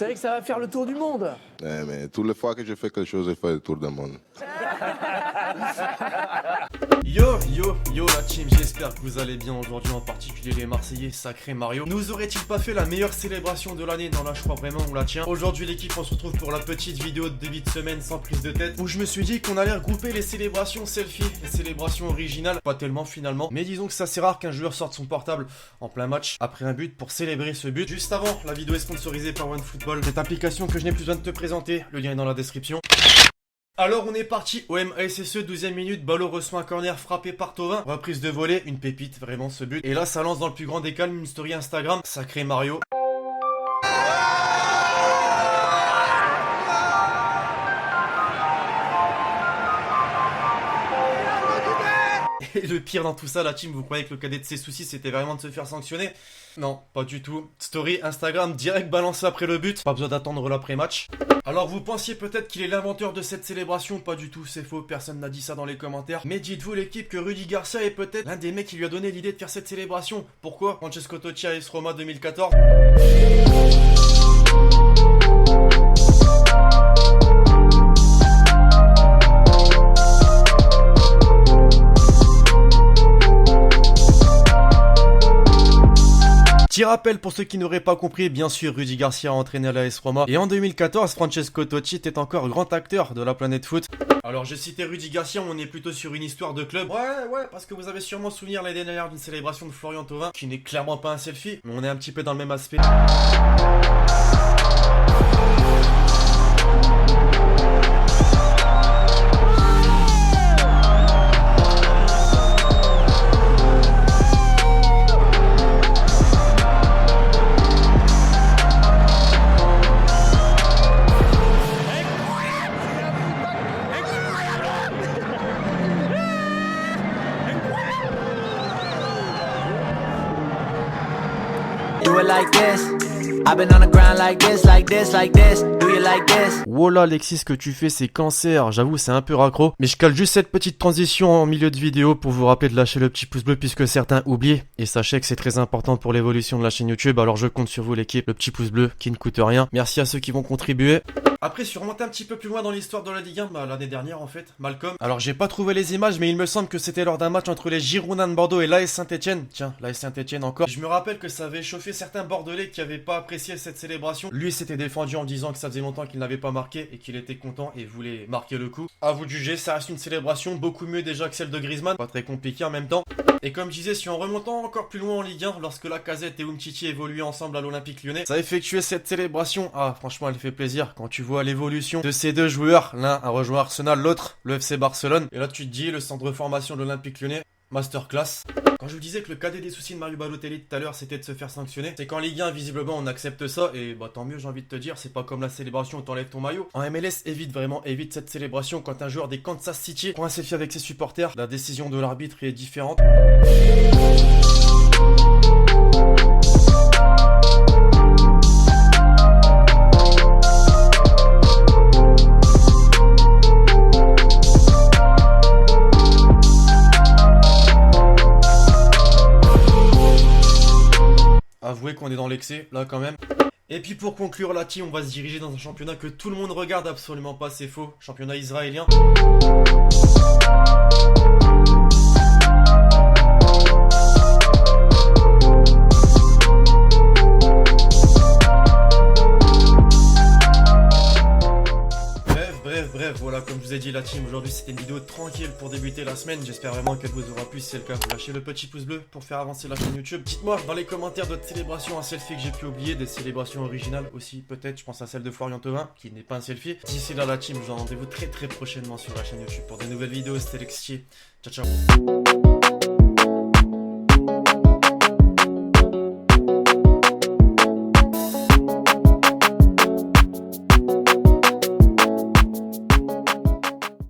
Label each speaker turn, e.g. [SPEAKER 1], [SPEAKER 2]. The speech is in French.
[SPEAKER 1] C'est vrai que ça va faire le tour du monde.
[SPEAKER 2] Ouais, mais toutes les fois que je fais quelque chose, je fais le tour du monde.
[SPEAKER 3] Yo la team, j'espère que vous allez bien aujourd'hui, en particulier les Marseillais, sacré Mario. Nous aurait-il pas fait la meilleure célébration de l'année? Non, là je crois vraiment on la tient. Aujourd'hui l'équipe, on se retrouve pour la petite vidéo de début de semaine sans prise de tête, où je me suis dit qu'on allait regrouper les célébrations selfie, les célébrations originales. Pas tellement finalement, mais disons que c'est assez rare qu'un joueur sorte son portable en plein match après un but pour célébrer ce but. Juste avant, la vidéo est sponsorisée par OneFootball, cette application que je n'ai plus besoin de te présenter, le lien est dans la description. Alors on est parti, OM ASSE, 12e minute, Ballot reçoit un corner frappé par Thauvin, reprise de volée, une pépite, vraiment ce but. Et là ça lance dans le plus grand des calmes une story Instagram, sacré Mario. Et le pire dans tout ça, la team, vous croyez que le cadet de ses soucis c'était vraiment de se faire sanctionner? Non, pas du tout. Story Instagram direct balancé après le but, pas besoin d'attendre l'après-match. Alors vous pensiez peut-être qu'il est l'inventeur de cette célébration, pas du tout, c'est faux, personne n'a dit ça dans les commentaires. Mais dites-vous l'équipe que Rudy Garcia est peut-être l'un des mecs qui lui a donné l'idée de faire cette célébration. Pourquoi? Francesco Totti à AS Roma 2014. Petit rappel pour ceux qui n'auraient pas compris, bien sûr Rudy Garcia a entraîné l'AS Roma et en 2014 Francesco Totti était encore grand acteur de la planète foot. Alors j'ai cité Rudy Garcia, on est plutôt sur une histoire de club. Ouais, parce que vous avez sûrement souvenir l'année dernière d'une célébration de Florian Thauvin qui n'est clairement pas un selfie, mais on est un petit peu dans le même aspect.
[SPEAKER 4] Do it like this. I've been on the ground like this, like this, like this. Do you like this?
[SPEAKER 3] Voilà Alexis, ce que tu fais c'est cancer, j'avoue c'est un peu raccro. Mais je cale juste cette petite transition en milieu de vidéo pour vous rappeler de lâcher le petit pouce bleu puisque certains oublient. Et sachez que c'est très important pour l'évolution de la chaîne YouTube, alors je compte sur vous l'équipe, le petit pouce bleu qui ne coûte rien. Merci à ceux qui vont contribuer. Après, je suis remonté un petit peu plus loin dans l'histoire de la Ligue 1, l'année dernière en fait, Malcolm. Alors j'ai pas trouvé les images, mais il me semble que c'était lors d'un match entre les Girondins de Bordeaux et l'AS Saint-Etienne. Tiens, l'AS Saint-Etienne encore. Je me rappelle que ça avait chauffé certains Bordelais qui avaient pas apprécié cette célébration. Lui s'était défendu en disant que ça faisait longtemps qu'il n'avait pas marqué et qu'il était content et voulait marquer le coup. À vous de juger, ça reste une célébration beaucoup mieux déjà que celle de Griezmann, pas très compliqué en même temps. Et comme je disais, si en remontant encore plus loin en Ligue 1, lorsque Lacazette et Umtiti évoluaient ensemble à l'Olympique Lyonnais, ça a effectué cette célébration. Ah, franchement, elle fait plaisir quand tu vois l'évolution de ces deux joueurs. L'un a rejoint Arsenal, l'autre le FC Barcelone. Et là, tu te dis, le centre de formation de l'Olympique Lyonnais, masterclass. Quand je vous disais que le cadet des soucis de Mario Balotelli tout à l'heure c'était de se faire sanctionner, c'est qu'en Ligue 1 visiblement on accepte ça et bah tant mieux, j'ai envie de te dire, c'est pas comme la célébration où t'enlèves ton maillot. En MLS évite cette célébration quand un joueur des Kansas City prend un selfie avec ses supporters, la décision de l'arbitre est différente. Avouez qu'on est dans l'excès, là quand même. Et puis pour conclure la team, on va se diriger dans un championnat que tout le monde regarde absolument pas, c'est faux. Championnat israélien. Bref, voilà, comme je vous ai dit la team, aujourd'hui c'était une vidéo tranquille pour débuter la semaine. J'espère vraiment qu'elle vous aura plu. Si c'est le cas, vous lâchez le petit pouce bleu pour faire avancer la chaîne YouTube. Dites-moi dans les commentaires d'autres célébrations, un selfie que j'ai pu oublier, des célébrations originales aussi peut-être. Je pense à celle de Florian Thauvin qui n'est pas un selfie. D'ici là la team, je vous donne rendez-vous très prochainement sur la chaîne YouTube pour de nouvelles vidéos. C'était Lexi. Ciao ciao.